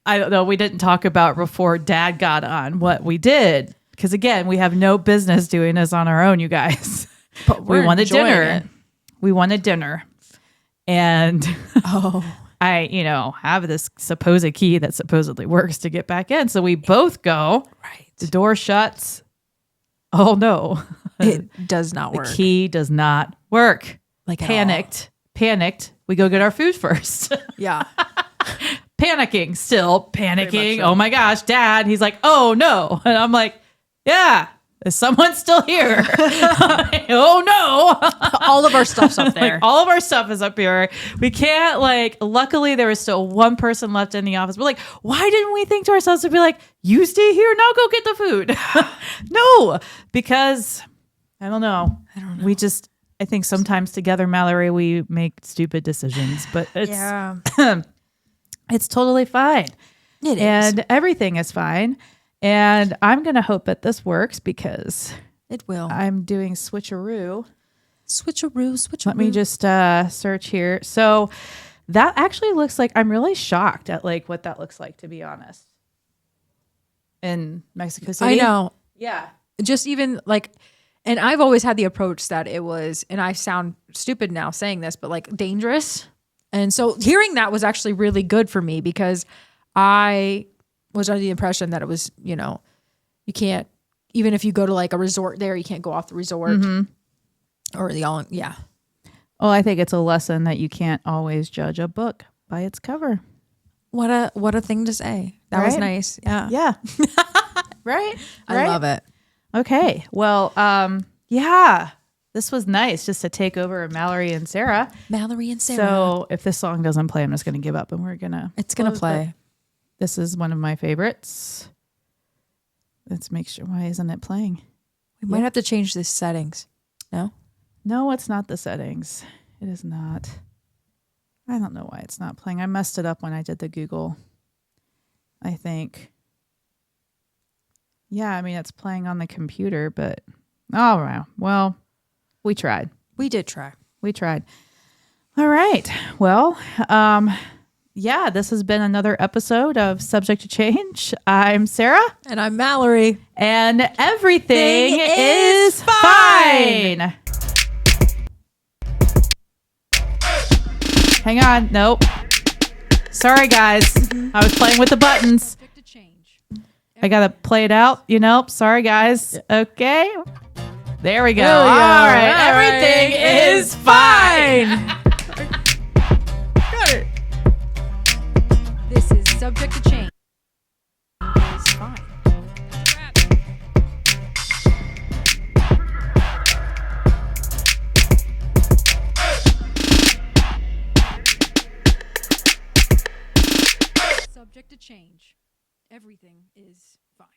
I don't know. We didn't talk about before Dad got on what we did. Because again, we have no business doing this on our own, you guys. But We we're wanted enjoying dinner. it. We wanted dinner. And Oh, I, have this supposed key that supposedly works to get back in. So we both go. right. The door shuts. Oh no. It does not The work. key does not work. Like at Panicked. We go get our food first. Yeah. Panicking, still panicking. so. Oh my gosh, Dad. He's like, oh no. And I'm like, yeah, is someone still here? Oh no. All of our stuff's up there. Like, all of our stuff is up here. We can't luckily there was still one person left in the office. We're like, why didn't we think to ourselves to be like, you stay here, now go get the food? No, because I don't know. I think sometimes together, Mallory, we make stupid decisions, but it's Yeah. it's totally fine. It is. And everything is fine. And I'm going to hope that this works because It will. I'm doing switcheroo. Switcheroo. Let me just search here. So that actually looks like, I'm really shocked at what that looks like, to be honest. In Mexico City. I know. Yeah. Just even and I've always had the approach that it was, and I sound stupid now saying this, but dangerous. And so hearing that was actually really good for me because I was under the impression that it was, you can't, even if you go to a resort there, you can't go off the resort or yeah. Well, I think it's a lesson that you can't always judge a book by its cover. What a thing to say. That was Right? nice. Yeah. Yeah. Right? I love it. Okay. Well, yeah, this was nice just to take over Mallory and Sarah. Mallory and Sarah. So if this song doesn't play, I'm just going to give up and we're going to. It's going to play. This is one of my favorites. Let's make sure. Why isn't it playing? We might have to change the settings. No? No, it's not the settings. It is not. I don't know why it's not playing. I messed it up when I did the Google, I think. Yeah, I mean, it's playing on the computer, but all right. Well, we tried. We did try. We tried. All right. Well, yeah, this has been another episode of Subject to Change. I'm Sarah. And I'm Mallory. And everything Thing is is fine. Hang on. Nope. Sorry, guys. I was playing with the buttons. I got to play it out, Sorry, guys. Okay. There we go. There we go. All right. All right. Everything is fine. This is Subject to Change. It's fine. Subject to change. Everything is fine.